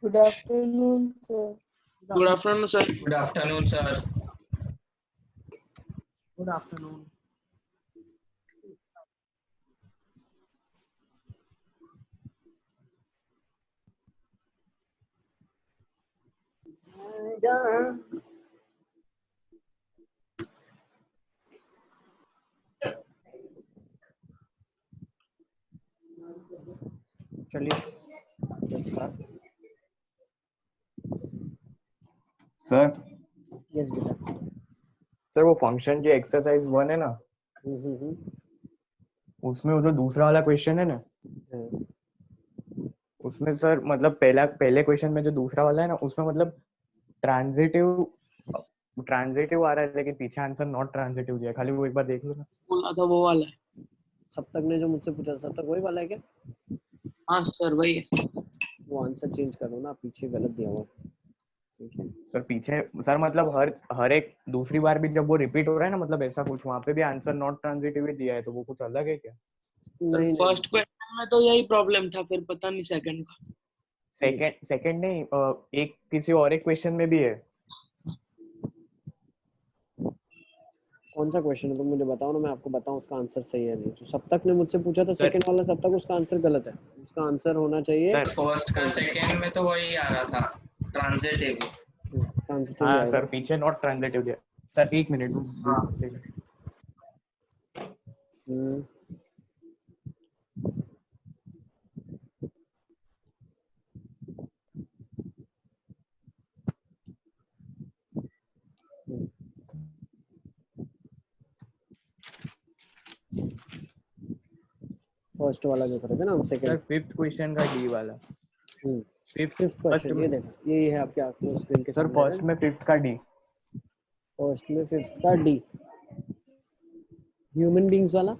Good afternoon, sir. Good afternoon, sir. Good afternoon, sir. Good afternoon. चलिए let's start. Sir Yes, बेटा. Sir वो function जो exercise 1 है ना उसमें वो जो दूसरा वाला क्वेश्चन है ना उसमें सर मतलब पहले क्वेश्चन में जो दूसरा वाला है ना उसमें मतलब ट्रांजिटिव आ रहा है लेकिन पीछे आंसर नॉट ट्रांजिटिव दिया है। खाली वो एक बार देख लो ना। बोला था वो वाला है। सब तक ने जो मुझसे पूछा था, सब तक वही वाला है क्या? हाँ सर वही है। वो आंसर चेंज करो ना, पीछे गलत दिया हुआ है. ठीक है सर पीछे सर मतलब हर एक दूसरी बार भी जब वो रिपीट हो रहा है ना मतलब ऐसा कुछ वहां पे भी आंसर नॉट ट्रांजिटिव ही दिया है तो वो कुछ अलग है क्या? नहीं फर्स्ट क्वेश्चन में तो यही प्रॉब्लम था, फिर पता नहीं सेकंड का। सेकंड नहीं एक किसी और एक क्वेश्चन में भी है। कौन सा क्वेश्चन है तुम मुझे बताओ ना, मैं आपको बताऊं उसका आंसर सही है नहीं. तो सब तक ने मुझसे पूछा था सर- सेकंड वाला, सब तक उसका आंसर गलत है. उसका आंसर होना चाहिए सर फर्स्ट का सेकेंड में तो वही आ रहा था, ट्रांजिटिव. ट्रांजिटिव हाँ आएगा. सर पीछे नॉट ट्रांजिटिव दिया। सर एक मिनट हम्म. फर्स्ट वाला जो करे थे ना हम सर सेकंड. फिफ्थ क्वेश्चन का डी वाला फिफ्थ क्वेश्चन ये देखो, यही है आपके आपको स्क्रीन के सर सामने. फर्स्ट में फिफ्थ का डी। फर्स्ट में फिफ्थ का डी, ह्यूमन बींग्स वाला.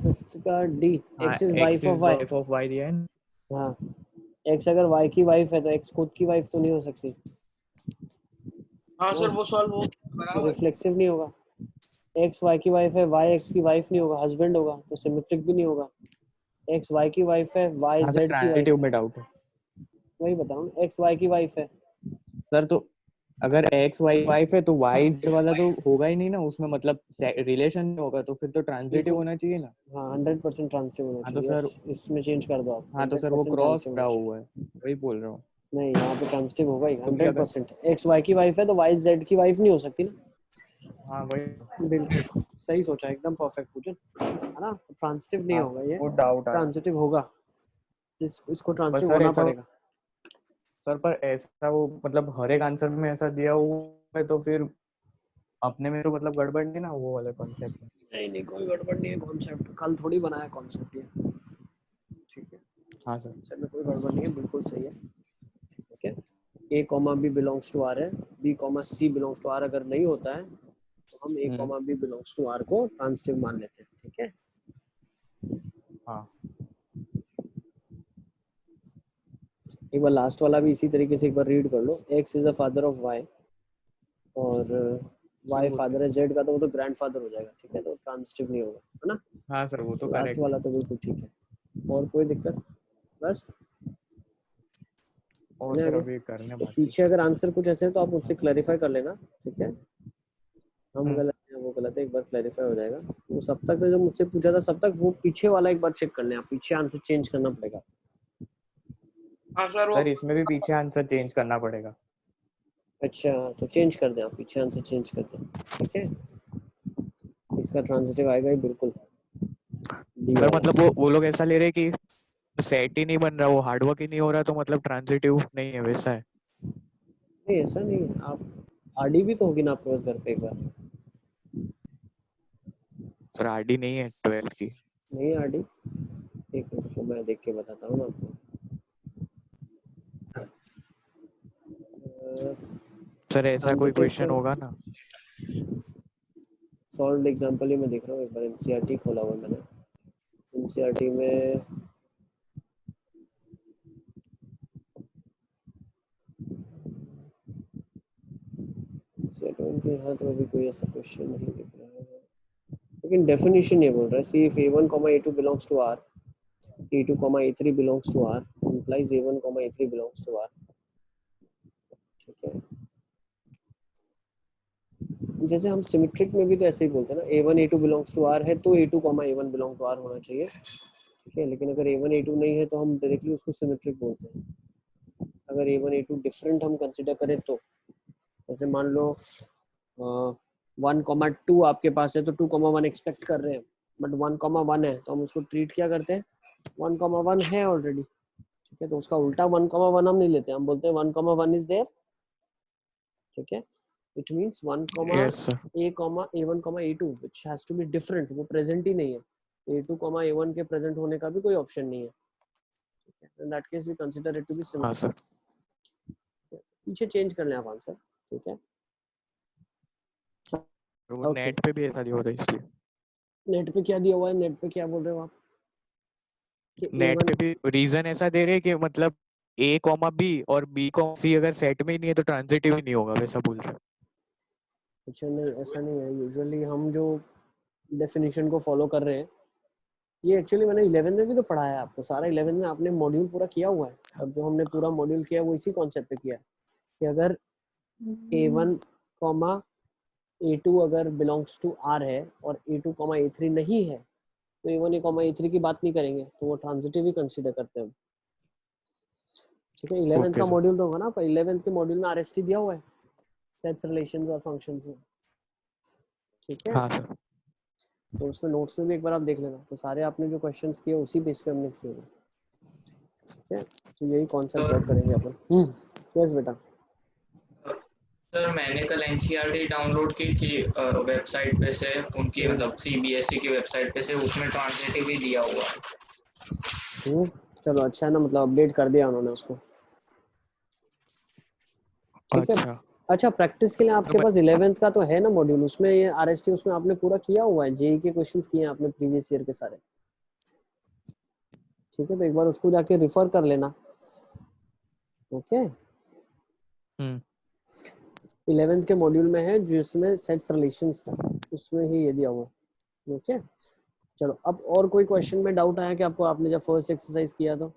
फिफ्थ का D, X is wife of Y. Of Y दिया है ना? हाँ, एक्स अगर वाई की वाइफ है तो एक्स खुद की वाइफ तो नहीं हो सकती. हाँ सर वो सॉल्व हो बराबर। रिफ्लेक्सिव नहीं होगा. एक्स वाई की वाइफ है, वाई एक्स की वाइफ नहीं होगा, हस्बैंड होगा तो सिमेट्रिक भी नहीं होगा. एक्स वाई की वाइफ है, वाई हाँ सर जेड की वाइफ. ट्रांजिटिव में डाउट है। वही बताऊं, एक्स वाई की वाइफ है. सर तो अगर एक्स वाई वाइफ है तो वाई जेड वाला तो होगा ही नहीं ना उसमें मतलब रिलेशन नहीं होगा तो फिर तो ट्रांजिटिव होना चाहिए ना। हाँ 100% ट्रांजिटिव होना हाँ तो चाहिए. सर yes, इसमें चेंज कर दो आप. हाँ तो सर वो 100% क्रॉस ट्रांजिटिव पड़ा होना चाहिए. हुआ है वही बोल रहा हूँ। नहीं, यहाँ पे ट्रांजिटिव होगा ही तो फिर अगर 100%. एक्स वाई की वाइफ है तो वाई जेड की वाइफ नहीं हो सकती ना. हाँ वही बिल्कुल सही सोचा, एकदम परफेक्ट पूछे है ना. ट्रांजिटिव नहीं हाँ होगा, ये वो डाउट आ रहा है। ट्रांजिटिव होगा. इसको पर ट्रांजिटिव सर होना ऐसा पड़ेगा. सर पर ऐसा वो मतलब हर एक आंसर में ऐसा दिया हुआ है तो फिर अपने में तो मतलब गड़बड़ नहीं ना वो वाले कॉन्सेप्ट में। नहीं नहीं, कोई गड़बड़ नहीं है. कॉन्सेप्ट कल थोड़ी बनाया कॉन्सेप्ट ये. ठीक है, हाँ सर कॉन्सेप्ट में कोई गड़बड़ नहीं है, बिल्कुल सही है. ठीक है, A comma B belongs to R है, B comma C belongs to R अगर नहीं होता है तो हम A comma B belongs to R को ट्रांजिटिव मान लेते हैं. ठीक है, हाँ एक बार लास्ट वाला भी इसी तरीके से एक बार रीड कर लो. X is the father of Y और वाई फादर है जेड का, तो वो तो ग्रैंड फादर हो जाएगा. ठीक है, तो ट्रांजिटिव नहीं होगा, है ना. हाँ सर वो तो लास्ट करेक्ट। वाला तो बिल्कुल ठीक है. और कोई दिक्कत? बस और चले सर आगे. अभी करने तो बाकी। पीछे अगर आंसर कुछ ऐसे है तो आप मुझसे क्लैरिफाई कर लेना. ठीक है, हम गलत है वो गलत है, एक बार क्लैरिफाई हो जाएगा. वो सब तक ने जो मुझसे पूछा था सब तक वो पीछे वाला एक बार चेक कर लें आप. पीछे आंसर चेंज करना पड़ेगा. हाँ सर वो सर इसमें भी पीछे आंसर चेंज करना पड़ेगा। अच्छा, तो चेंज कर दें आप, पीछे आंसर चेंज कर दें. ठीक है, इसका ट्रांजिटिव आएगा ही बिल्कुल डी सर वाला. मतलब वो लोग ऐसा ले रहे कि सेट ही नहीं बन रहा वो हार्डवर्क ही नहीं हो रहा तो मतलब ट्रांजिटिव नहीं है वैसा है। नहीं ऐसा नहीं है. आप आरडी भी तो होगी ना आपके पास घर पे एक बार. सर आरडी नहीं है 12 की। नहीं आरडी, एक मिनट को मैं देख के बताता हूँ ना आपको. सर ऐसा कोई ट्रांजिटिव क्वेश्चन तो होगा ना। सॉल्व एग्जांपल ही मैं देख रहा हूँ. एक बार एनसीईआरटी खोला हुआ मैंने. एनसीईआरटी में उनके यहाँ तो अभी कोई ऐसा क्वेश्चन नहीं दिख रहा है, लेकिन डेफिनेशन ये बोल रहा है. See if a1 a2 belongs to R, A2, A3 belongs to R implies A1, A3 belongs to R. ठीक है, जैसे हम सिमेट्रिक में भी तो ऐसे ही बोलते हैं ना, A1 A2 belongs to R है तो A2, A1 belong to R होना चाहिए, ठीक है। लेकिन अगर A1 A2 नहीं है तो हम डायरेक्टली उसको सिमेट्रिक बोलते हैं। अगर A1 A2 डिफरेंट हम कंसिडर करें तो, जैसे मान लो 1, 2 आपके पास है तो 2, 1 एक्सपेक्ट कर रहे हैं, बट 1, 1 है तो हम उसको ट्रीट क्या करते हैं, 1, 1 है ऑलरेडी, ठीक है। तो उसका उल्टा 1, 1 हम नहीं लेते, हम बोलते हैं 1, 1 इज देयर, ठीक है। It means 1, Yes, sir. A1, A2 which has to be different, वो प्रेजेंट ही नहीं है। A2, A1 के प्रेजेंट होने का भी कोई ऑप्शन नहीं है, ठीक है। in that case we consider it to be हाँ symmetric। सर, पीछे चेंज कर लें आप आंसर, ठीक है। वो Okay. नेट पे भी ऐसा दिया होता है इसलिए। नेट पे क्या दिया हुआ है, नेट पे क्या बोल रहे हो आप कि नेट A1 पे भी रीजन ऐसा दे रहे हैं कि मतलब A, B और B, C अगर सेट में ही नहीं है तो ट्रांजिटिव ही नहीं होगा, वैसा बोल रहे हैं। अच्छा नहीं, ऐसा नहीं है। यूजुअली हम जो डेफिनेशन को फॉलो कर रहे हैं, ये एक्चुअली मैंने 11 में भी तो पढ़ाया है आपको, सारा 11 में आपने मॉड्यूल पूरा किया हुआ है, और जो हमने पूरा मॉड्यूल किया है वो इसी कॉन्सेप्ट पे किया है कि अगर A1, A2 अगर बिलोंग्स टू R है और A2, A3 नहीं है तो A1, A3 की बात नहीं करेंगे, तो वो ट्रांजिटिव ही कंसीडर करते हैं, ठीक है। 11th Okay, का sir. मॉड्यूल तो होगा ना, 11th के मॉड्यूल में RST दिया हुआ है, सेट्स, रिलेशंस और फंक्शंस में, ठीक है। हाँ सर। तो उसमें नोट्स में भी एक बार आप देख लेना, तो सारे आपने जो क्वेश्चंस किए उसी बेस पे हमने किए हैं, ठीक है। तो यही कॉन्सेप्ट वर्क करेंगे अपन। यस बेटा। सर मैंने कल एनसीईआरटी डाउनलोड की थी वेबसाइट पे से, उनकी मतलब सीबीएसई की वेबसाइट पे से, उसमें ट्रांसलेटिव ही दिया हुआ है। चलो अच्छा है ना, मतलब अपडेट कर दिया उन्होंने उसको, ठीक है। अच्छा, अच्छा, प्रैक्टिस के लिए आपके पास 11th का तो है ना मॉड्यूल, उसमें ये आरएसटी उसमें आपने पूरा किया हुआ है, जेई के क्वेश्चंस किए हैं आपने प्रीवियस ईयर के सारे, ठीक है। तो एक बार उसको जाके रिफर कर लेना, ओके। 11th के मॉड्यूल में है जिसमें सेट्स रिलेशंस था, उसमें ही ये दिया हुआ है, ओके। चलो, अब और कोई क्वेश्चन में डाउट आया कि आपको, आपने जब फर्स्ट एक्सरसाइज किया तो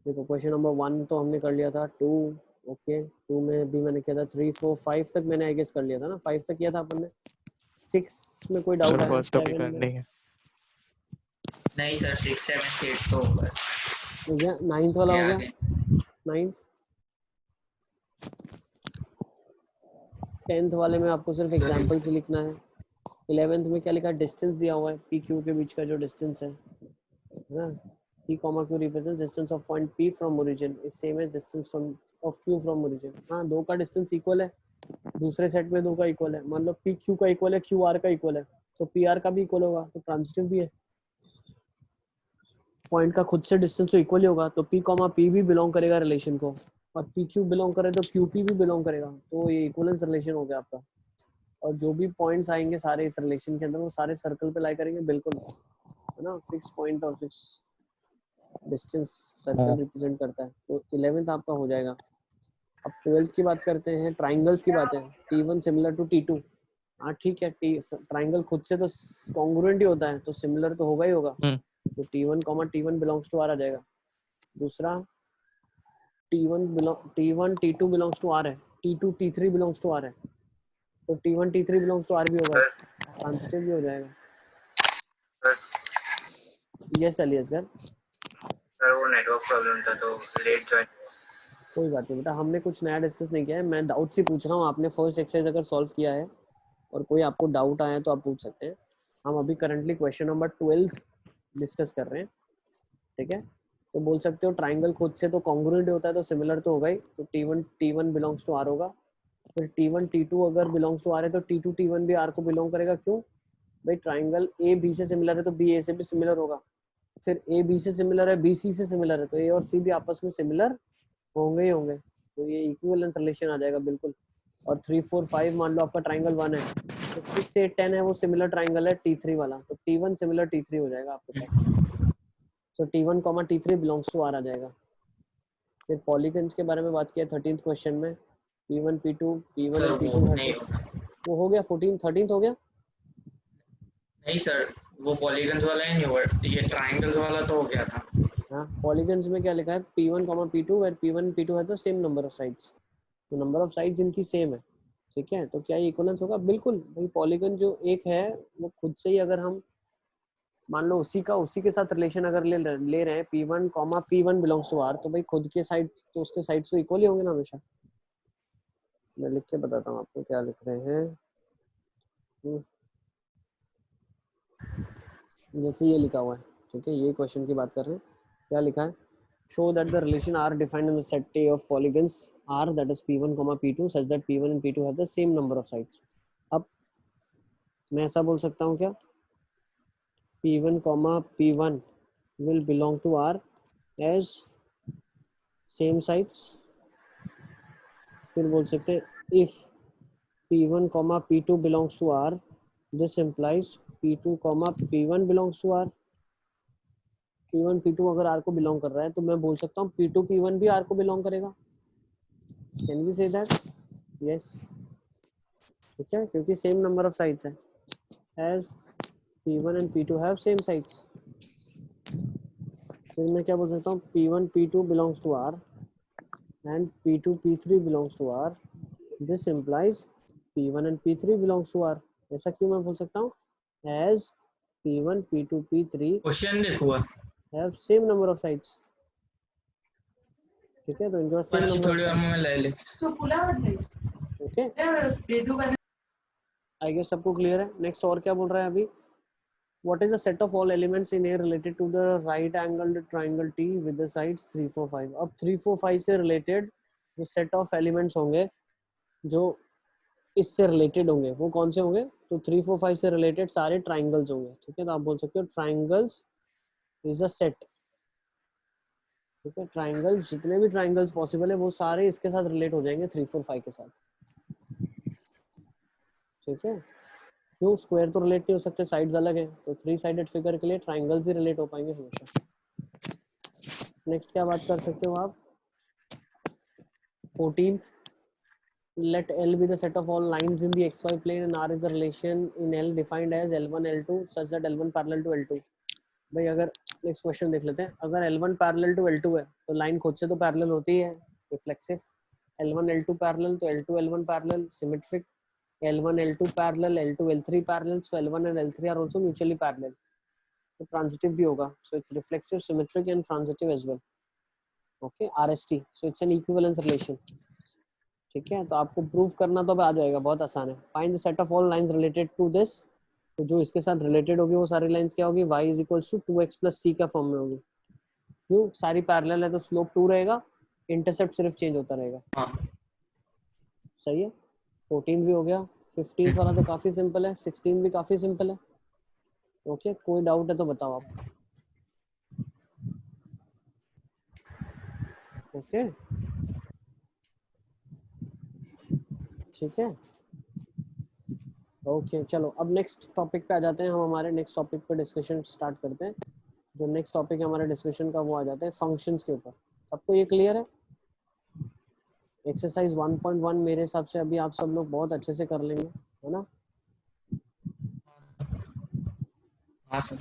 देखो, क्वेश्चन नंबर 1 तो हमने कर लिया था, 2 ओके, 2 में भी मैंने किया था, 3 4 5 तक मैंने आई गेस कर लिया था ना, 5 तक किया था अपन ने। 6 में कोई डाउट सर आया, फर्स्ट टॉपिक 7 में नहीं है। नहीं सर, 6 7 8 तो होगा, हो गया, 9th वाला हो गया, 9th 10th वाले में आपको सिर्फ एग्जांपल से लिखना है। 11th में क्या लिखा, डिस्टेंस दिया हुआ है, पी क्यू के बीच का जो डिस्टेंस है ना, P, Q represents distance of point P from origin is same as distance from of Q from origin। हाँ, दो का डिस्टेंस इक्वल है, दूसरे सेट में दो का इक्वल है, मान लो P Q का इक्वल है, Q R का इक्वल है, तो P R का भी इक्वल होगा, तो ट्रांजिटिव भी है। पॉइंट का खुद से डिस्टेंस तो इक्वल ही होगा, तो P, P भी बिलोंग करेगा रिलेशन को, और P Q बिलोंग करे तो Q P भी बिलोंग करेगा, तो ये इक्वलेंस रिलेशन हो गया आपका। और जो भी पॉइंट्स आएंगे सारे इस रिलेशन के अंदर, वो सारे सर्कल पे लाई करेंगे, बिल्कुल, है ना, फिक्स पॉइंट और फिक्स डिस्टेंस सर्कल रिप्रेजेंट करता है। तो 11th आपका हो जाएगा। अब 12th की बात करते हैं, ट्राइंगल्स की बात है, T1 सिमिलर टू T2। हाँ ठीक है, ट्राइंगल खुद से तो कॉन्ग्रुएंट ही होता है, तो सिमिलर तो होगा ही होगा, तो T1 बिलोंग्स टू R आ जाएगा। दूसरा T1 T2 belongs to R है, T2 T3 belongs to R है, तो T1 T3 belongs to R भी होगा, ट्रांजिटिव भी हो जाएगा। यस अलियसगर सर वो नेटवर्क प्रॉब्लम था तो लेट ज्वाइन। कोई बात नहीं बेटा, हमने कुछ नया डिस्कस नहीं किया है, मैं डाउट से पूछ रहा हूँ। आपने फर्स्ट एक्सरसाइज अगर सॉल्व किया है और कोई आपको डाउट आया तो आप पूछ सकते हैं। हम अभी करंटली क्वेश्चन नंबर 12 डिस्कस कर रहे हैं, ठीक है। तो बोल सकते हो ट्राइंगल खुद से तो कॉन्ग्रुएंट होता है, तो सिमिलर तो होगा ही, तो T1 बिलोंग्स टू R होगा। फिर T1 T2 अगर बिलोंग्स टू R है तो T2 T1 भी R को बिलोंग करेगा, क्यों भाई, ट्राइंगल A B से सिमिलर है तो B A से भी सिमिलर होगा। फिर A B से सिमिलर है, B C से सिमिलर है, तो A और C भी आपस में सिमिलर होंगे ही होंगे, तो ये इक्विवेलेंस रिलेशन आ जाएगा बिल्कुल। और 3 4 5 मान लो आपका ट्राइंगल 1 है, तो 6 8 10 है, वो सिमिलर ट्राइंगल है T3 वाला, तो T1 सिमिलर T3 हो जाएगा आपके पास। तो T1, T3 belongs to R आ जाएगा। फिर पॉलीगन्स के बारे में बात किया 13th क्वेश्चन में, P1 P2 P1 sir and वो P2 नहीं vertex, होगा। वो हो गया। 13th हो गया नहीं सर, वो पॉलीगन्स वाला ही नहीं हुआ, ये ट्राइंगल्स वाला तो हो गया था। हाँ, पॉलीगन्स में क्या लिखा है, P1, P2 where P1 and P2 है तो सेम नंबर ऑफ साइड्स, तो नंबर ऑफ साइड्स इनकी सेम है, ठीक है, तो क्या ये इक्विवेलेंस होगा? बिल्कुल भाई, पॉलीगन जो एक है वो खुद से ही, अगर हम मान लो उसी के साथ रिलेशन अगर ले रहे हैं P1, P1 belongs to R, तो भाई खुद के साइड तो उसके साइड तो इक्वल ही होंगे ना हमेशा। मैं लिख के बताता हूँ आपको क्या लिख रहे हैं। जैसे ये लिखा हुआ है, ठीक है, ये क्वेश्चन की बात कर रहे हैं, क्या लिखा है, show that the relation R defined in the set A of polygons R that is P1, P2 such that P1 and P2 have the same number of sides। अब मैं ऐसा बोल सकता हूँ क्या, P1, P1 will belong to R as same sides। फिर बोल सकते हैं if P1, P2 belongs to R, this implies P2, P1 belongs to R। P1, P2 अगर R को बिलोंग कर रहा है तो मैं बोल सकता हूँ P2, P1 भी R को बिलोंग करेगा। Can we say that? Yes। ठीक है, क्योंकि सेम नंबर ऑफ साइड्स है, as P1 and P2 have same sides। फिर मैं क्या बोल सकता हूँ, P1, P2 belongs to R and P2, P3 belongs to R। This implies P1 and P3 belongs to R। ऐसा क्यों मैं बोल सकता हूँ, as P1, P2, P3 question देखो have same number of sides। ठीक है, तो इनके पास सेम नंबर थोड़ी देर में ले ले। ओके, आई गेस सबको क्लियर है। नेक्स्ट और क्या बोल रहा है अभी, what is the set of all elements in A related to the right angled triangle T with the sides 3, 4, 5। अब 3, 4, 5 से रिलेटेड जो सेट ऑफ एलिमेंट्स होंगे जो इससे रिलेटेड होंगे वो कौन से होंगे, तो 3, 4, 5 से रिलेटेड सारे ट्राइंगल्स होंगे। ठीक है, तो आप बोल सकते हो ट्राइंगल्स इज अ सेट। ठीक है, ट्राइंगल्स, जितने भी ट्राइंगल्स पॉसिबल है वो सारे इसके साथ रिलेट हो जाएंगे 3, 4, 5 के साथ। ठीक है, क्यों, स्क्वायर तो रिलेट नहीं हो सकते, साइड्स अलग है, तो 3 साइडेड फिगर के लिए ट्राइंगल्स ही रिलेट हो पाएंगे हमेशा। नेक्स्ट क्या बात कर सकते हो आप, 14th, let L be the set of all lines in the xy plane and R is the relation in L defined as L1, L2 such that L1 parallel to L2। भाई अगर next question देख लेते हैं, अगर L1 parallel to L2 है तो line खुद से तो पैरेलल होती है, रिफ्लेक्सिव। L1 L2 पैरेलल तो L2 L1 parallel, symmetric. L1 L2 parallel, L2 L3 parallel, so L1 and L3 are also mutually parallel, तो ट्रांजिटिव भी होगा, so it's reflexive, symmetric and transitive as well. Okay, RST, so it's an equivalence relation. ठीक है, तो आपको prove करना तो अब आ जाएगा, बहुत आसान है। Find the set of all lines related to this, तो जो इसके साथ रिलेटेड होगी वो सारी लाइंस क्या होगी, y is equals to 2x plus c का फॉर्म में होगी। क्यों, सारी पैरेलल है तो स्लोप 2 रहेगा, इंटरसेप्ट सिर्फ चेंज होता रहेगा। हाँ। सही है, 14 भी हो गया, 15 वाला तो काफी सिंपल है, 16 भी काफी सिंपल है। ओके, कोई डाउट है तो बताओ आप। ओके, ठीक है, ओके चलो अब नेक्स्ट टॉपिक पे आ जाते हैं हम, हमारे नेक्स्ट टॉपिक पे डिस्कशन स्टार्ट करते हैं। जो नेक्स्ट टॉपिक है हमारे डिस्कशन का वो आ जाता है फंक्शंस के ऊपर। सबको ये क्लियर है? एक्सरसाइज 1.1 मेरे हिसाब से अभी आप सब लोग बहुत अच्छे से कर लेंगे, है ना? हाँ सर।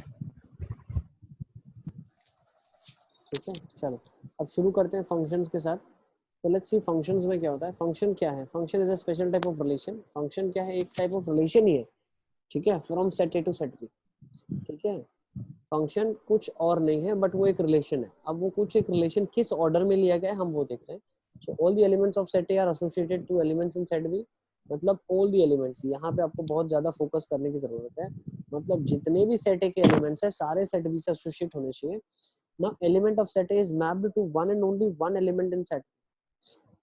ठीक है, चलो अब शुरू करते हैं फंक्शंस के साथ। तो लेट्स सी फंक्शंस में क्या होता है। फंक्शन क्या है? Function is a special type of relation. Function क्या है? एक टाइप ऑफ रिलेशन ही है, ठीक है, from set A to set B. ठीक है, फंक्शन कुछ और नहीं है बट वो एक रिलेशन है। अब वो कुछ एक रिलेशन किस ऑर्डर में लिया गया है हम वो देख रहे हैं। So all the elements of set A are associated to elements in set B. मतलब ऑल द एलिमेंट्स, यहाँ पे आपको बहुत ज्यादा फोकस करने की जरूरत है। मतलब जितने भी सेट ए के एलिमेंट्स है सारे सेट बी से एसोसिएट होने चाहिए। Now element of set A is mapped to one and only one element in set.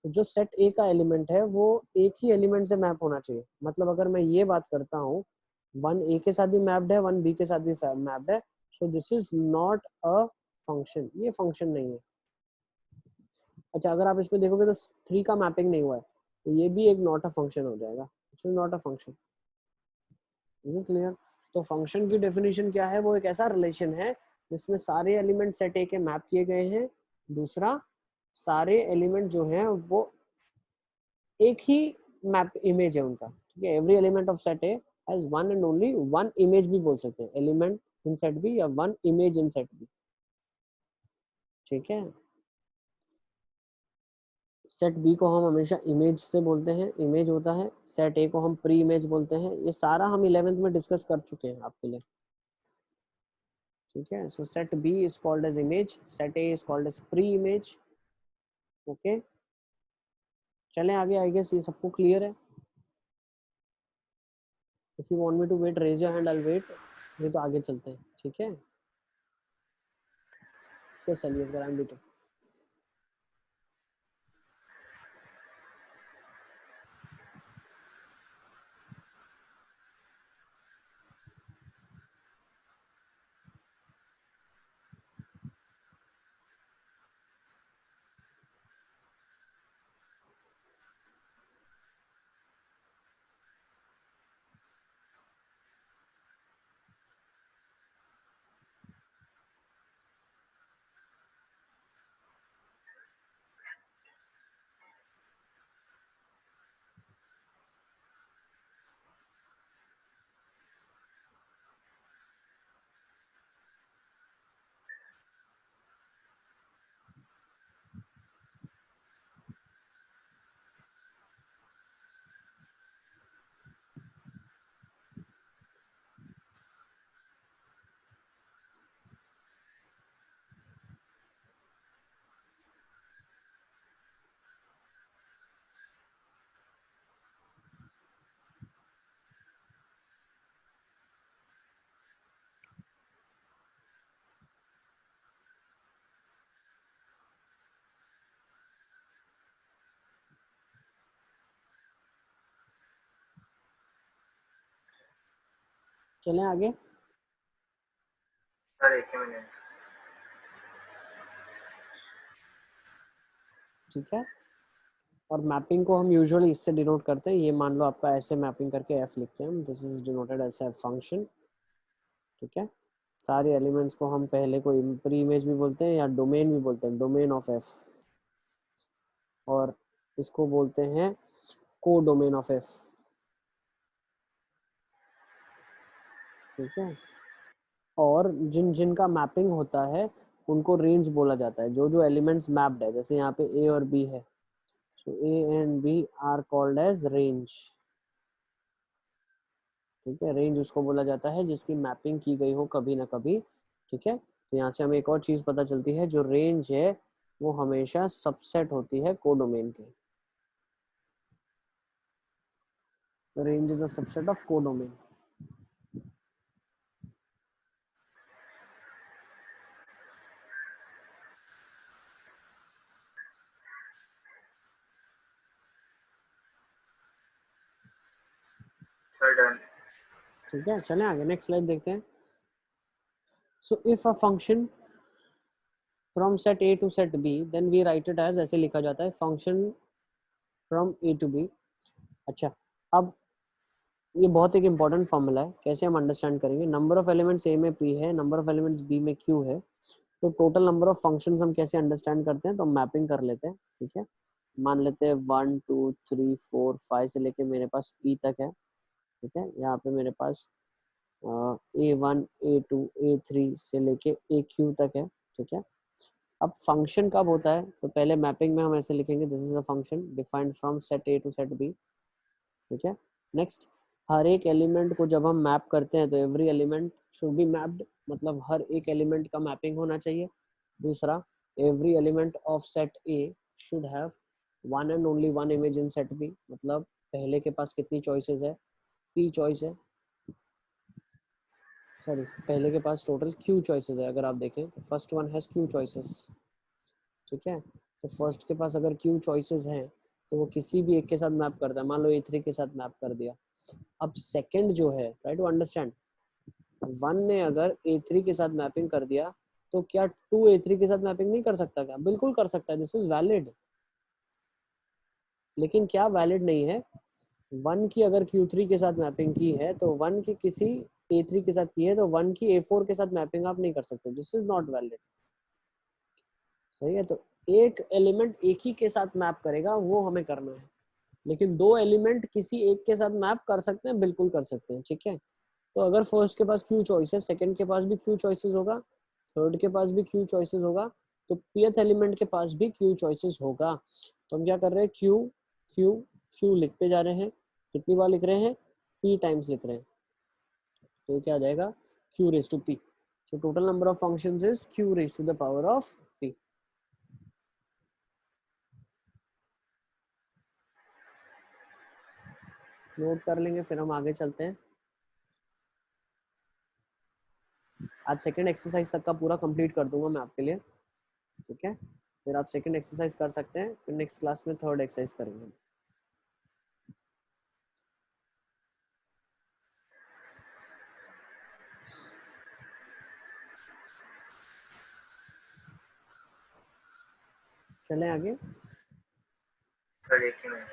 जो सेट ए का एलिमेंट है वो एक ही एलिमेंट से मैप होना चाहिए। मतलब अगर मैं ये बात करता हूँ वन ए के साथ भी मैप्ड है, वन बी के साथ भी मैप्ड है, so this is not a function, ये फंक्शन नहीं है। अच्छा, अगर आप इसमें देखोगे तो 3 का मैपिंग नहीं हुआ है तो ये भी एक नॉट अ फंक्शन हो जाएगा। This is not a function. Clear? तो फंक्शन की डेफिनेशन क्या है? वो एक ऐसा रिलेशन है जिसमें सारे एलिमेंट सेट ए के मैप किए गए हैं। दूसरा, सारे एलिमेंट जो हैं वो एक ही मैप इमेज है उनका। ठीक है, every element of set A has one and only one image भी बोल सकते हैं। एलिमेंट इन सेट बी या one image in set B, ठीक है। सेट बी को हम हमेशा इमेज से बोलते हैं, इमेज होता है। सेट ए को हम प्री इमेज बोलते हैं। ये सारा हम 11th में डिस्कस कर चुके हैं आपके लिए, ठीक है। So set B is called as image, set A is called as pre image, okay. चलें आगे, आई गेस ये सबको क्लियर है। If you want me to wait raise your hand, I will wait, नहीं तो आगे चलते हैं, ठीक है। चलिए फिर आई एम वेटिंग। चलें आगे। सर एक मिनट, ठीक है। और मैपिंग को हम यूजुअली इससे डिनोट करते हैं। ये मान लो आपका ऐसे मैपिंग करके एफ लिखते हैं हम, this is denoted as a function, ठीक है। सारे एलिमेंट्स को हम पहले को प्री इमेज भी बोलते हैं या डोमेन भी बोलते हैं, डोमेन ऑफ एफ, और इसको बोलते हैं को डोमेन ऑफ एफ, ठीक है। और जिन जिन का मैपिंग होता है उनको रेंज बोला जाता है। जो जो एलिमेंट्स मैप्ड है, जैसे यहाँ पे ए और बी है, so A and B are called as range, ठीक है। रेंज उसको बोला जाता है जिसकी मैपिंग की गई हो कभी ना कभी, ठीक है। तो यहाँ से हमें एक और चीज पता चलती है, जो रेंज है वो हमेशा सबसेट होती है कोडोमेन के। Range is a subset of codomain. Sir done. ठीक है, चलें आगे, नेक्स्ट स्लाइड देखते हैं। So if a function from set A to set B, then we write it as, ऐसे लिखा जाता है, function from A to B. अच्छा, अब ये बहुत एक इंपॉर्टेंट फॉर्मूला है, कैसे हम अंडरस्टैंड करेंगे। नंबर ऑफ एलिमेंट्स ए में पी है, नंबर ऑफ एलिमेंट्स बी में क्यू है, तो टोटल नंबर ऑफ फंक्शंस हम कैसे अंडरस्टैंड करते हैं, तो हम मैपिंग कर लेते हैं, ठीक है। मान लेते हैं 1 2 3 4 5 से लेके मेरे पास पी तक है, ठीक है। यहाँ पे मेरे पास A1 A2 A3 से लेके AQ तक है, ठीक है। अब फंक्शन कब होता है, तो पहले मैपिंग में हम ऐसे लिखेंगे, this is a function defined from set A to set B, ठीक है। नेक्स्ट, हर एक एलिमेंट को जब हम मैप करते हैं तो every element should be mapped, मतलब हर एक एलिमेंट का मैपिंग होना चाहिए। दूसरा, every element of set A should have one and only one image in set B, मतलब पहले के पास कितनी चॉइसेस है, पी चॉइस है, सॉरी पहले के पास टोटल क्यू चॉइसेस है। अगर आप देखें तो first one has Q choices, ठीक है। तो फर्स्ट के पास अगर क्यू चॉइसेस हैं तो वो किसी भी एक के साथ मैप करता है, मान लो A3 के साथ मैप कर दिया। अब सेकंड जो है, ट्राई टू अंडरस्टैंड, 1 ने अगर A3 के साथ मैपिंग कर दिया तो क्या 2 A3 के साथ मैपिंग नहीं कर सकता क्या? बिल्कुल कर सकता है, दिस इज वैलिड। लेकिन क्या वैलिड नहीं है, 1 की अगर Q3 के साथ मैपिंग की है तो 1 की किसी A3 के साथ की है, तो 1 की A4 के साथ मैपिंग आप नहीं कर सकते, दिस इज नॉट वैलिड, सही है। तो एक एलिमेंट एक ही के साथ मैप करेगा, वो हमें करना है। लेकिन दो एलिमेंट किसी एक के साथ मैप कर सकते हैं, बिल्कुल कर सकते हैं, ठीक है। तो अगर फर्स्ट के पास क्यू चॉइस है, सेकंड के पास भी क्यू चॉइसेस होगा, थर्ड के पास भी क्यू चॉइसेस होगा, तो pth एलिमेंट के पास भी क्यू चॉइसेस होगा। तो हम क्या कर रहे हैं, क्यू क्यू क्यू लिखते जा रहे हैं। कितनी बार लिख रहे हैं, p टाइम्स लिख रहे हैं। तो ये क्या आ जाएगा, q raise to p। So total number of functions is q raised to the power of p. Note कर लेंगे, फिर हम आगे चलते हैं। आज सेकंड एक्सरसाइज तक का पूरा कंप्लीट कर दूंगा मैं आपके लिए, ठीक है। फिर आप सेकंड एक्सरसाइज कर सकते हैं, फिर नेक्स्ट क्लास में थर्ड एक्सरसाइज करेंगे। चलें आगे। सर एक ही मिनट।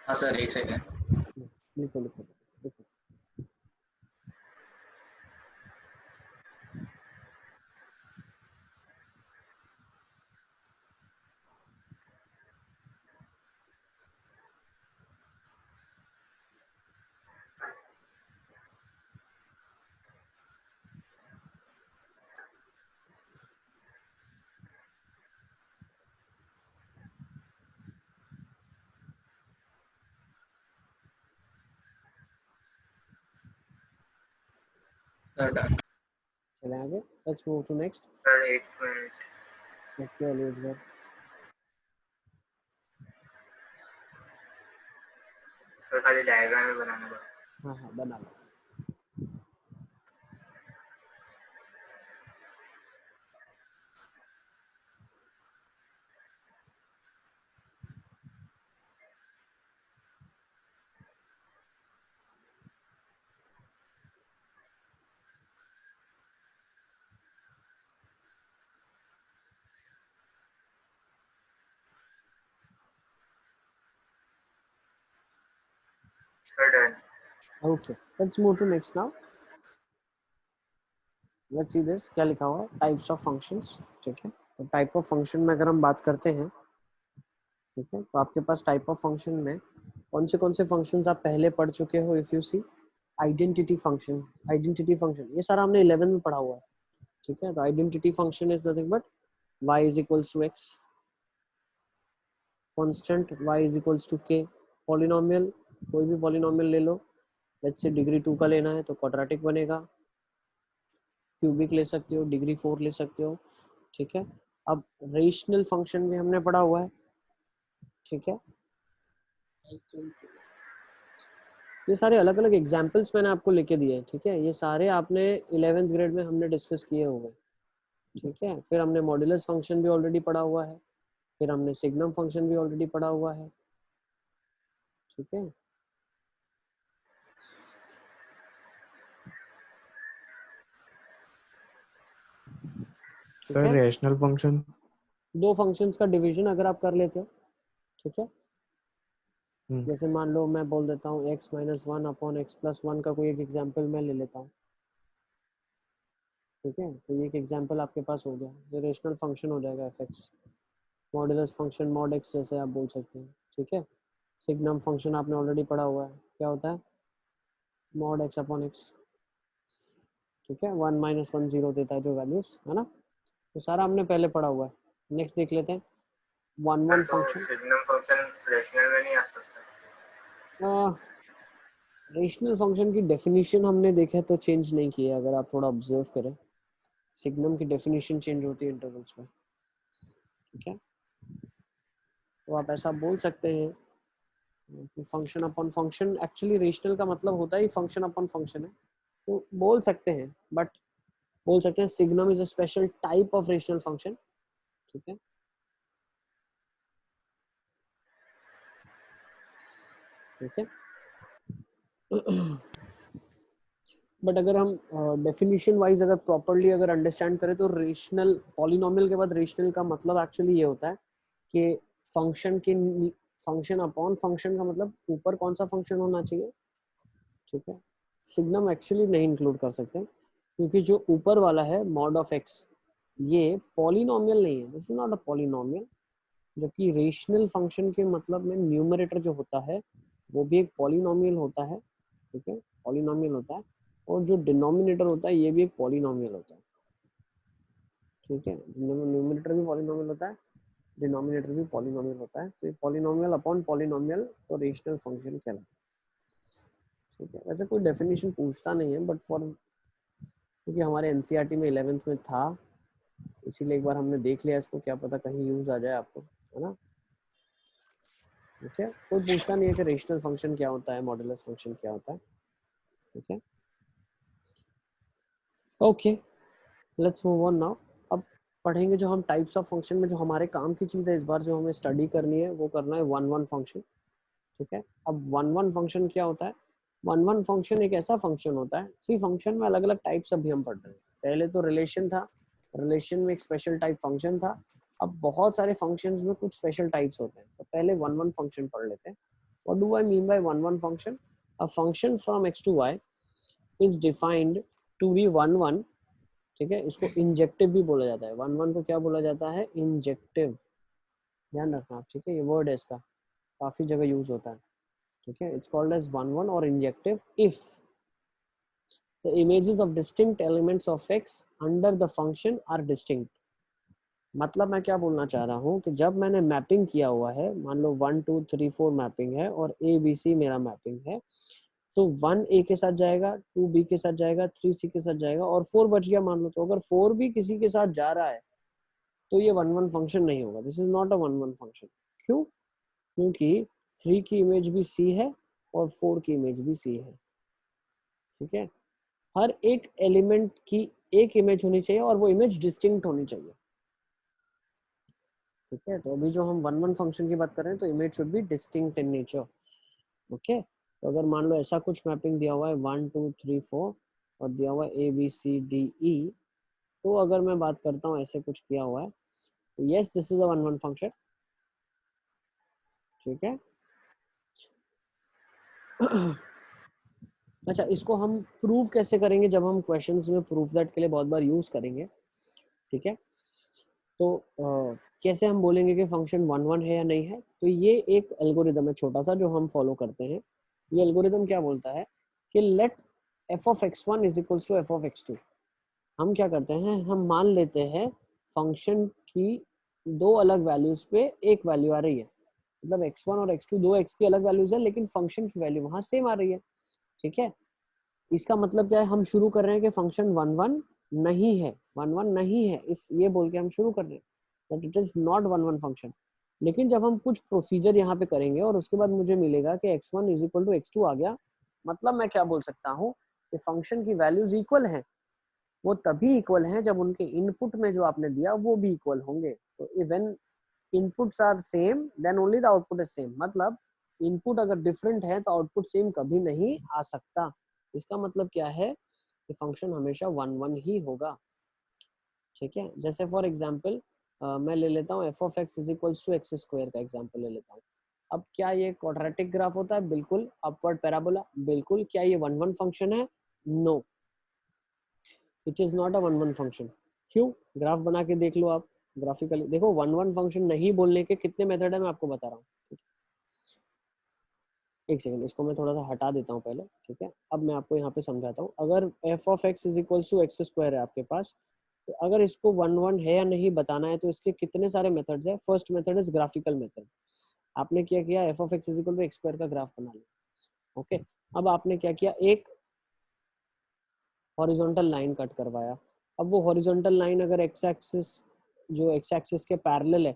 हाँ सर, एक सेकंड। लिखो लिखो लिखो। Sir done. चलें आगे, let's move to next. Sir एक मिनट। ओके एलिजाबेथ, सर खाली डायग्राम ही बनाना पड़ा। हाँ हाँ बना लो। Sir done. Okay let's move to next now. Let's see this, क्या लिखा हुआ है, टाइप्स ऑफ फंक्शंस, ठीक है। तो टाइप ऑफ फंक्शन में अगर हम बात करते हैं, ठीक है, तो आपके पास टाइप ऑफ फंक्शन में कौन से फंक्शंस आप पहले पढ़ चुके हो। If you see identity function, identity function ये सारा हमने 11 में पढ़ा हुआ है, ठीक है। तो identity function is nothing but y is equals to x, constant y is equals to k, polynomial कोई भी पॉलिनोमियल ले लो, लेट्स से डिग्री 2 का लेना है तो क्वाड्रेटिक बनेगा, क्यूबिक ले सकते हो, डिग्री 4 ले सकते हो, ठीक है। अब रेशनल फंक्शन भी हमने पढ़ा हुआ है, ठीक है। ये सारे अलग अलग एग्जाम्पल्स मैंने आपको लेके दिए हैं, ठीक है। ये सारे आपने 11th ग्रेड में हमने डिस्कस किए हुए, ठीक है। फिर हमने मॉड्यूलस फंक्शन भी ऑलरेडी पढ़ा हुआ है, फिर हमने सिग्नम फंक्शन भी ऑलरेडी पढ़ा हुआ है, ठीक है। सर रैशनल फंक्शन, दो फंक्शंस का डिवीजन अगर आप कर लेते हो, ठीक है। जैसे मान लो मैं बोल देता हूँ x minus 1 upon x plus 1 का कोई एक एग्जाम्पल मैं ले लेता हूँ, ठीक है। तो ये एक एग्जाम्पल आपके पास हो गया, ये रेशनल फंक्शन हो जाएगा F x. Modulus function mod x जैसे आप बोल सकते हैं, ठीक है। सिग्नम फंक्शन आपने ऑलरेडी पढ़ा हुआ है, क्या होता है, मॉड एक्स अपॉन एक्स, ठीक है। 1 माइनस 1 0 देता है जो वैल्यूज, है ना। तो सारा हमने पहले पढ़ा हुआ है। नेक्स्ट देख लेते हैं 1 फंक्शन। सिग्नम फंक्शन रेशनल में नहीं आ सकता। रेशनल फंक्शन की डेफिनेशन हमने देखा तो चेंज नहीं किया, अगर आप थोड़ा ऑब्जर्व करें सिग्नम की डेफिनेशन चेंज होती है इंटरवल्स में, ठीक है। तो आप ऐसा बोल सकते हैं function upon function, actually rational का मतलब होता है फंक्शन अपॉन फंक्शन है, तो बोल सकते हैं, बट बोल सकते हैं signum is a special type of rational function, ठीक है। ठीक है। बट अगर हम डेफिनेशन वाइज अगर प्रॉपरली अगर अंडरस्टैंड करें तो रेशनल पॉलिनोमियल के बाद रेशनल का मतलब एक्चुअली ये होता है कि फंक्शन के फंक्शन अपॉन फंक्शन का मतलब ऊपर कौन सा फंक्शन होना चाहिए, ठीक है। सिग्नम एक्चुअली नहीं इंक्लूड कर सकते क्योंकि जो ऊपर वाला है मॉड ऑफ एक्स ये पॉलिनोमियल नहीं है, this is not a polynomial. जबकि रेशनल फंक्शन के मतलब में न्यूमरेटर जो होता है वो भी एक पॉलिनोमियल होता है, ठीक है, पॉलिनोमियल होता है। और जो डिनोमिनेटर होता है ये भी एक पॉलिनोमियल होता है, ठीक है, न्यूमरेटर भी पॉलिनोमियल होता है, डिनोमिनेटर भी पॉलिनोमियल होता है। तो ये पॉलिनोमियल अपॉन पॉलिनोमियल तो रेशनल फंक्शन कहलाता है, ठीक है। वैसे कोई डेफिनेशन पूछता नहीं है, बट फॉर क्योंकि हमारे एनसीईआरटी में 11th में था, इसीलिए एक बार हमने देख लिया इसको, क्या पता कहीं यूज आ जाए आपको, है ना। ठीक है, कोई पूछता नहीं है कि रेशनल फंक्शन क्या होता है, मॉडुलस फंक्शन क्या होता है, ठीक है। Okay, let's move on now. अब पढ़ेंगे जो हम टाइप्स ऑफ फंक्शन में जो हमारे काम की चीज़ है इस बार जो हमें स्टडी करनी है वो करना है वन वन फंक्शन, ठीक है। अब वन वन फंक्शन क्या होता है? वन वन फंक्शन एक ऐसा फंक्शन होता है, सी फंक्शन में अलग अलग टाइप्स अभी हम पढ़ रहे हैं। पहले तो रिलेशन था, रिलेशन में एक स्पेशल टाइप फंक्शन था। अब बहुत सारे फंक्शंस में कुछ स्पेशल टाइप्स होते हैं, तो पहले वन वन फंक्शन पढ़ लेते हैं। What do I mean by one one function? A function from x to y is defined to be one one, ठीक है। इसको इंजेक्टिव भी बोला जाता है, वन वन को क्या बोला जाता है? इंजेक्टिव, ध्यान रखना आप, ठीक है। ये वर्ड है इसका, काफी जगह यूज होता है, ठीक है। It's called as one one और injective if the images of distinct elements of x under the function are distinct. मतलब मैं क्या बोलना चाह रहा हूँ कि जब मैंने मैपिंग किया हुआ है, मान लो 1 2 3 4 मैपिंग है और ABC मेरा मैपिंग है, तो 1 A के साथ जाएगा, 2 B के साथ जाएगा, 3 C के साथ जाएगा और 4 बच गया मान लो। तो अगर 4 भी किसी के साथ जा रहा है तो ये वन वन फंक्शन नहीं होगा, this is not a one one function. क्यों? क्योंकि 3 की इमेज भी C है और 4 की इमेज भी C है, ठीक है। हर एक एलिमेंट की एक इमेज होनी चाहिए और वो इमेज डिस्टिंक्ट होनी चाहिए, ठीक है। तो अभी जो हम वन वन फंक्शन की बात कर रहे हैं तो image should be distinct in nature, okay. तो अगर मान लो ऐसा कुछ मैपिंग दिया हुआ है 1 2 3 4 और दिया हुआ है ABCDE, तो अगर मैं बात करता हूँ ऐसे कुछ किया हुआ है तो yes this is a one one function, ठीक है। अच्छा, इसको हम प्रूव कैसे करेंगे? जब हम क्वेश्चंस में प्रूफ दैट के लिए बहुत बार यूज करेंगे, ठीक है। तो कैसे हम बोलेंगे कि फंक्शन वन वन है या नहीं है? तो ये एक एल्गोरिदम है छोटा सा जो हम फॉलो करते हैं। ये एल्गोरिदम क्या बोलता है कि let f of x1 is equals to f of x2। हम क्या करते हैं, हम मान लेते हैं फंक्शन की दो अलग वैल्यूज पे एक वैल्यू आ रही है, मतलब x1 और x2 दो x की अलग वैल्यूज है लेकिन फंक्शन की वैल्यू वहां सेम आ रही है, ठीक है। इसका मतलब क्या है? हम शुरू कर रहे हैं कि फंक्शन वन वन नहीं है, वन वन नहीं है, इस ये बोल के हम शुरू कर रहे हैं that it is not one one function. लेकिन जब हम कुछ प्रोसीजर यहाँ पे करेंगे और उसके बाद मुझे मिलेगा कि x1 is equal to x2 आ गया, मतलब मैं क्या बोल सकता हूँ कि फंक्शन की वैल्यूज इक्वल हैं। वो तभी इक्वल हैं जब उनके इनपुट में जो आपने दिया वो भी इक्वल होंगे। तो when inputs are same then only the output is same. मतलब इनपुट अगर डिफरेंट है तो आउटपुट सेम कभी नहीं आ सकता। इसका मतलब क्या है कि फंक्शन हमेशा वन वन ही होगा, ठीक है। जैसे फॉर एग्जांपल मैं ले लेता हूँ f of x is equals to x square का एग्जांपल ले लेता हूँ। अब क्या ये क्वाड्रेटिक ग्राफ होता है? बिल्कुल। Upward parabola? बिल्कुल। क्या ये वन वन फंक्शन है? No, it is not a one one function. क्यों? ग्राफ बना के देख लो आप, ग्राफिकली देखो। वन वन फंक्शन नहीं बोलने के कितने मेथड है मैं आपको बता रहा हूँ। एक सेकंड, इसको मैं थोड़ा सा हटा देता हूँ पहले, ठीक है। अब मैं आपको यहाँ पे समझाता हूँ। अगर f of x is equals to x square है आपके पास, तो अगर इसको वन वन है या नहीं बताना है तो इसके कितने सारे मेथड्स है। First method is graphical method. आपने क्या किया? f of x is equal to x square का ग्राफ बना लिया, ओके। अब आपने क्या किया? एक हॉरिजॉन्टल लाइन कट करवाया। अब वो हॉरिजॉन्टल लाइन अगर एक्स एक्सिस, जो एक्स एक्सिस के पैरेलल है,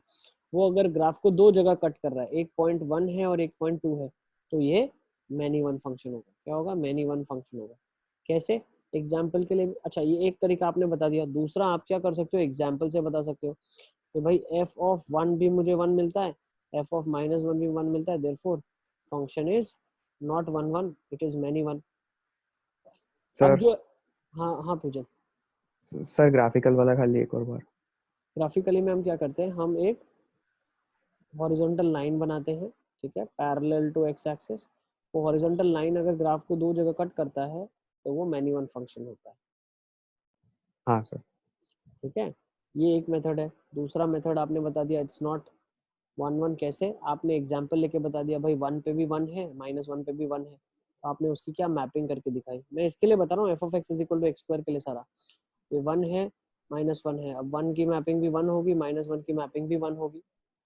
वो अगर ग्राफ को दो जगह कट कर रहा है, एक 0.1 है और एक 0.2 है, तो ये मैनी वन फंक्शन होगा। क्या होगा? मैनी वन फंक्शन होगा। कैसे? एग्जाम्पल के लिए, अच्छा ये एक तरीका आपने बता दिया। दूसरा आप क्या कर सकते हो? एग्जाम्पल से बता सकते हो कि भाई f ऑफ 1 भी मुझे 1 मिलता है, f ऑफ -1 भी 1 मिलता है, therefore function is not one one, it is many one. अब सर जो, हाँ हाँ पूजन, सर ग्राफिकल वाला खाली एक और बार। ग्राफिकली में हम क्या करते हैं? हम एक हॉरिजॉन्टल लाइन बनाते हैं, ठीक है, पैरेलल टू एक्स एक्सिस। वो हॉरिजॉन्टल लाइन अगर ग्राफ को दो जगह कट करता है तो वो मैनी वन फंक्शन होता है, हाँ सर। ठीक है। ये एक मेथड है। दूसरा मेथड आपने बता दिया इट्स नॉट वन वन। कैसे? आपने एग्जाम्पल लेके बता दिया भाई 1 पे भी 1 है, -1 पे भी 1 है, आपने उसकी क्या मैपिंग करके दिखाई। मैं इसके लिए बता रहा हूँ F of X is equal to x square के लिए सारा ये 1 है -1 है। अब 1 की मैपिंग भी 1 होगी, -1 की मैपिंग भी 1 होगी।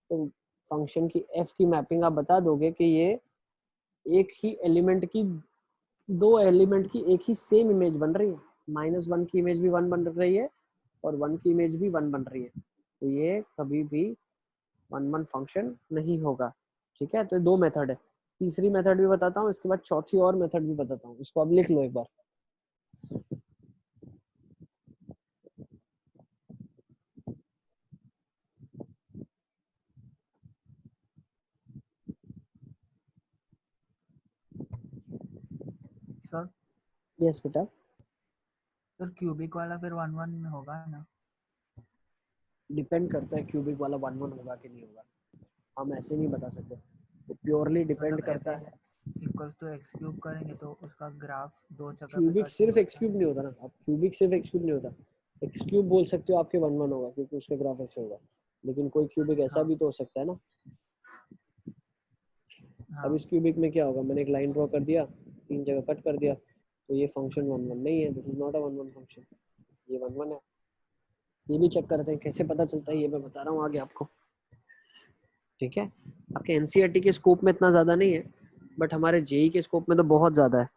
तो फंक्शन की एफ की मैपिंग आप बता दोगे कि ये एक ही एलिमेंट की, दो एलिमेंट की एक ही सेम इमेज बन रही है। -1 की इमेज भी 1 बन रही है और 1 की इमेज भी 1 बन रही है। तो ये कभी भी 1-1 फंक्शन नहीं होगा। ठीक है, तो दो मेथड है। तीसरी मेथड भी बताता हूँ, इसके बाद चौथी और मेथड भी बताता हूँ, इसको अब लिख लो एक बार। सर यस बेटा। सर क्यूबिक वाला फिर 1-1 होगा ना? डिपेंड करता है क्यूबिक वाला 1-1 होगा कि नहीं होगा, हम ऐसे नहीं बता सकते, तो प्योरली डिपेंड करता है। इक्वल्स टू एक्स क्यूब करेंगे तो उसका ग्राफ दो जगह पे क्यूबिक कट सिर्फ एक्स होता क्यूब नहीं होता ना, अब क्यूबिक सिर्फ एक्स क्यूब नहीं होता। एक्स क्यूब बोल सकते हो आपके 1-1 होगा क्योंकि उसका ग्राफ ऐसे होगा, लेकिन कोई क्यूबिक ऐसा हाँ। भी तो हो सकता है ना। हाँ अब इस क्यूबिक में क्या होगा, मैंने एक लाइन ड्रॉ कर दिया, 3 जगह कट कर दिया, तो ये फंक्शन 1-1 नहीं है, this is not a 1-1 function, ये 1-1 है। ये भी चेक करते हैं, कैसे पता चलता है ये मैं बता रहा हूँ आगे आपको। ठीक है, आपके एनसीईआरटी के स्कोप में इतना ज़्यादा नहीं है, बट हमारे जेई के स्कोप में तो बहुत ज़्यादा है।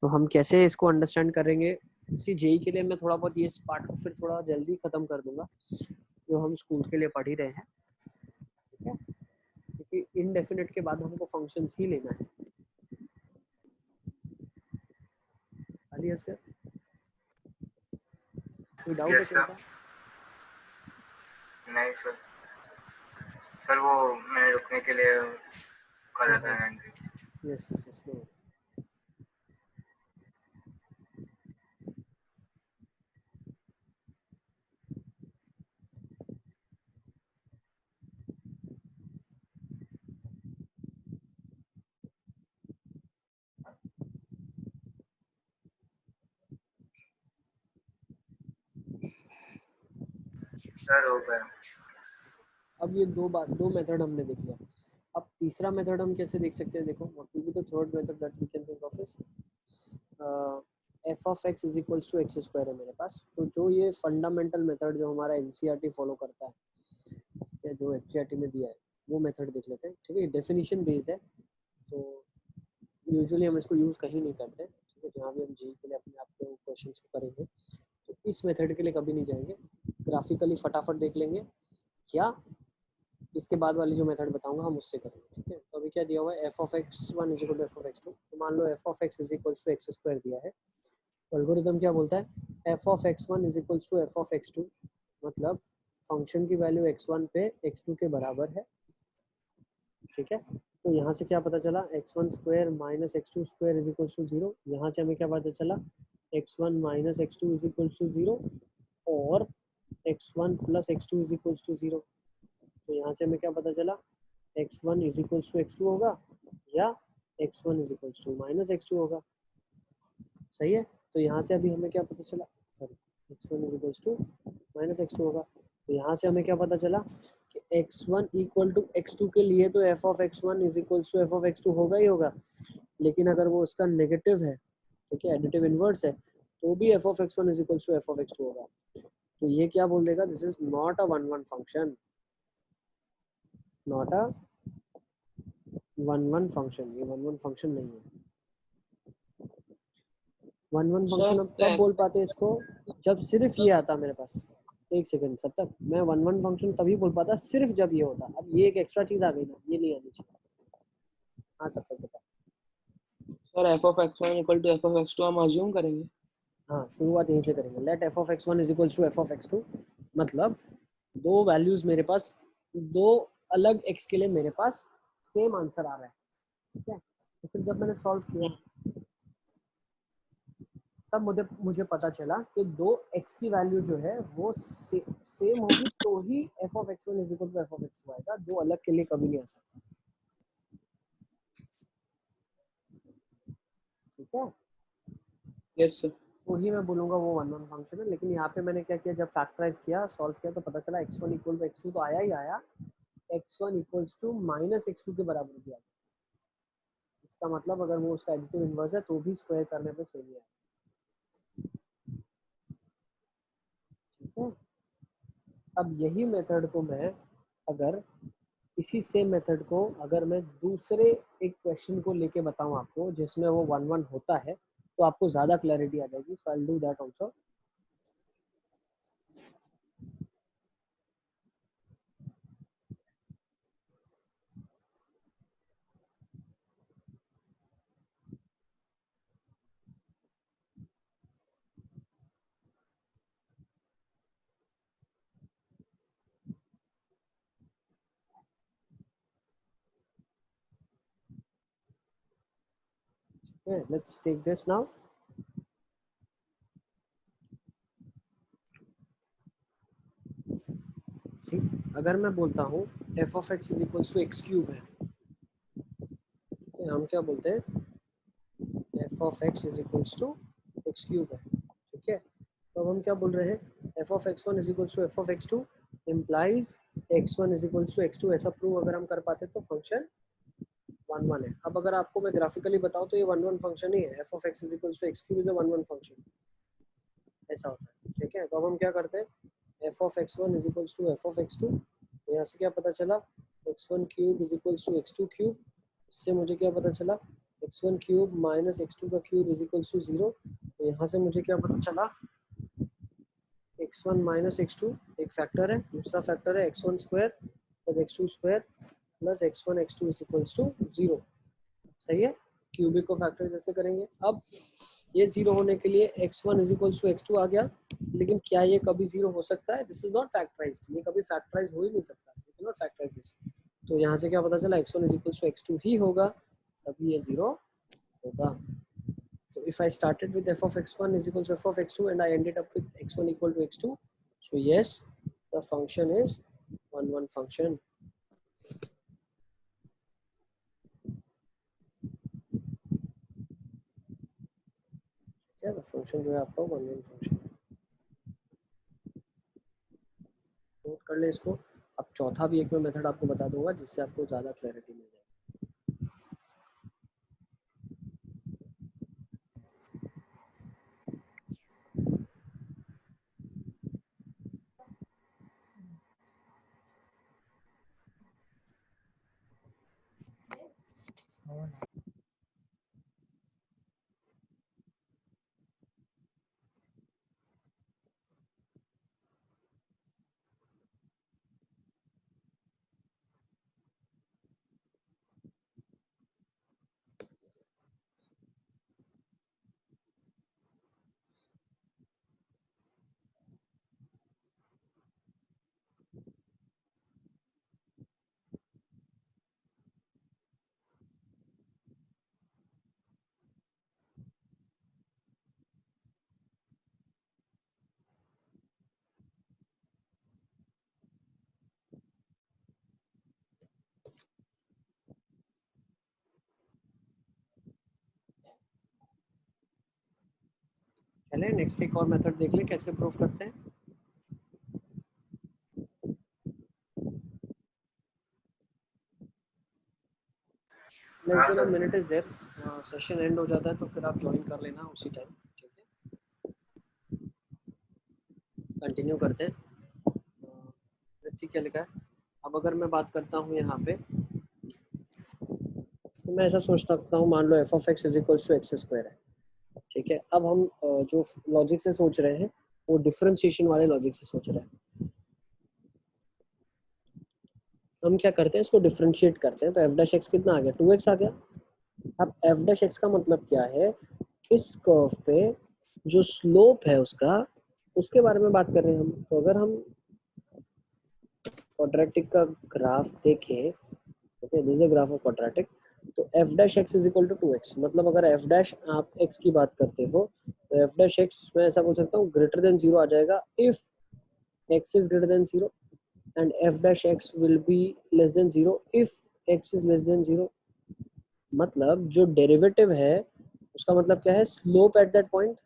तो हम कैसे इसको अंडरस्टैंड करेंगे, इसी जेई के लिए मैं थोड़ा बहुत ये पार्ट को फिर थोड़ा जल्दी ख़त्म कर दूंगा जो हम स्कूल के लिए पढ़ ही रहे हैं। ठीक है, क्योंकि इनडेफिनेट के बाद हमको फंक्शंस ही लेना है। अली असगर, कोई डाउट है यस सर। तुमका? नहीं सर, सर वो मैंने रुकने के लिए कर रहा था hand raise. Yes yes yes, no. Sir हो गया। अब ये दो मेथड हमने देख लिया। अब तीसरा मेथड हम कैसे देख सकते हैं, देखो what will be the third method that we can think of is F of X is equals to x square है मेरे पास। तो जो ये फंडामेंटल मेथड जो हमारा एनसीईआरटी फॉलो करता है, क्या जो एनसीईआरटी में दिया है, वो मेथड देख लेते हैं। ठीक है, डेफिनेशन बेस्ड है, तो यूजुअली हम इसको यूज़ कहीं नहीं करते। ठीक है, जहाँ भी हम जी के लिए अपने आप को क्वेश्चन को करेंगे तो इस मेथड के लिए कभी नहीं जाएंगे, ग्राफिकली फटाफट देख लेंगे, या इसके बाद वाली जो मेथड बताऊंगा हम उससे करेंगे। ठीक है, तो अभी क्या दिया हुआ है, F of X one is equal to F of X two. तो मान लो F of X is equal to x square दिया है, एल्गोरिथम क्या बोलता है, F of X one is equal to F of X two, मतलब function की वैल्यू x1 पे x2 के बराबर है। ठीक है, तो यहाँ से क्या पता चला, x1 square minus x2 square is equal to 0। यहाँ से हमें क्या पता चला, x1 minus x2 is equal to 0 और x1 plus x2 is equal to 0। तो यहाँ से हमें क्या पता चला, x1 is equal to x2 होगा या x1 is equal to minus x2 होगा। सही है, तो यहाँ से अभी हमें क्या पता चला, x1 is equal to minus x2 होगा। तो यहाँ से हमें क्या पता चला कि x1 इक्वल टू x2 के लिए तो f of x1 is equal to f of x2 होगा ही होगा, लेकिन अगर वो उसका नेगेटिव है, ठीक है, एडिटिव इनवर्स है, तो भी f of x1 is equal to f of x2 होगा। तो ये क्या बोल देगा, this is not a 1-1 function, not a 1-1 function, ये 1-1 फंक्शन नहीं है। 1-1 फंक्शन हम कब बोल पाते हैं इसको, जब सिर्फ ये आता मेरे पास। एक सेकंड, सब तक मैं 1-1 फंक्शन तभी बोल पाता सिर्फ जब ये होता। अब ये एक एक्स्ट्रा चीज आ गई ना, ये नहीं आनी चाहिए। हाँ सब तक बता। Sir F of X one equal to F of X two हम अज्यूम करेंगे। हाँ, शुरुआत यहीं से करेंगे। Let F of X one is equal to F of X two, मतलब दो वैल्यूज मेरे पास, दो अलग एक्स के लिए मेरे पास सेम आंसर आ रहा है। ठीक है, तो फिर जब मैंने सॉल्व किया तब मुझे पता चला कि दो x की वैल्यू जो है वो सेम होगी तो ही f of x1 is equal to f of x2 आएगा, दो अलग के लिए कभी नहीं आ सकता। ठीक है, यस सर। तो ही मैं बोलूँगा वो 1-1 फंक्शन है। लेकिन यहाँ पे मैंने क्या किया, जब फैक्टराइज किया, सॉल्व किया, तो पता चला x1 इक्वल टू x2 तो आया ही आया, x1 equals to minus x2 के बराबर भी आ गया। इसका मतलब अगर वो उसका एडिटिव इन्वर्स है तो भी स्क्वायर करने पे सही है, ठीक है। अब यही मेथड को मैं अगर इसी सेम मेथड को अगर मैं दूसरे एक क्वेश्चन को लेके बताऊं आपको जिसमें वो 1-1 होता है तो आपको ज़्यादा क्लैरिटी आ जाएगी। So I will do that also. Okay, let's take this now. See, अगर मैं बोलता हूँ f of x is equals to x cube है, हम क्या बोलते हैं f of x is equals to x cube है, ठीक है। तो अब हम क्या बोल रहे हैं f of x1 is equals to f of x2 implies x1 is equals to x2। ऐसा प्रूव अगर हम कर पाते तो फंक्शन 1-1 है। अब अगर आपको मैं ग्राफिकली बताऊं तो ये 1-1 फंक्शन ही है। f of x is equals to x cube is a 1-1 function, ऐसा होता है, ठीक है। तो अब हम क्या करते हैं f of x1 is equals to f of x2। यहाँ से क्या पता चला x1 cube is equals to x2 cube. इससे मुझे क्या पता चला x1 क्यूब माइनस x2 का क्यूब इज इक्वल्स टू 0। तो यहाँ से मुझे क्या पता चला x1 माइनस x2 एक फैक्टर है, दूसरा फैक्टर है x1 square plus x2 square plus x1 x2 is equals to 0। सही है, क्यूबिक को फैक्टर जैसे करेंगे। अब ये 0 होने के लिए x1 is equals to x2 आ गया, लेकिन क्या ये कभी 0 हो सकता है? दिस इज नॉट फैक्टराइज्ड, ये कभी फैक्टराइज हो ही नहीं सकता, you can not factorise this. तो यहाँ से क्या पता चला x1 is equals to x2 ही होगा, तभी ये 0 होगा। So if I started with f of x1 is equal to f of x2 and I ended up with x1 equal to x2, so yes, the function is 1-1 function. क्या the function जो है आपका 1-1 function है। Note कर ले इसको। अब चौथा भी एक मैं मेथड आपको बता दूंगा जिससे आपको ज़्यादा क्लैरिटी मिल जाएगी। चले नेक्स्ट एक और मेथड देख ले कैसे प्रूव करते हैं। Less than a minute is there, session end हो जाता है तो फिर आप ज्वाइन कर लेना उसी टाइम, ठीक है। कंटिन्यू करते हैं। लेट्स सी क्या लिखा है। अब अगर मैं बात करता हूँ यहाँ पे तो मैं ऐसा सोच सकता हूँ, मान लो f of x is equals to x square है, ठीक है। अब हम जो लॉजिक से सोच रहे हैं वो डिफरेंशिएशन वाले लॉजिक से सोच रहे हैं। हम क्या करते हैं इसको डिफरेंशिएट करते हैं, तो f डैश x कितना आ गया 2x आ गया। अब f डैश x का मतलब क्या है, इस कर्व पे जो स्लोप है उसका, उसके बारे में बात कर रहे हैं हम। तो अगर हम क्वाड्रेटिक का ग्राफ देखें, okay this is a graph of quadratic, तो f dash x is equal to 2x। मतलब अगर f डैश आप x की बात करते हो तो f डैश x मैं ऐसा बोल सकता हूँ ग्रेटर देन 0 आ जाएगा if x is greater than 0 and f dash x will be less than 0 if x is less than 0। मतलब जो डेरिवेटिव है उसका मतलब क्या है, स्लोप एट दैट पॉइंट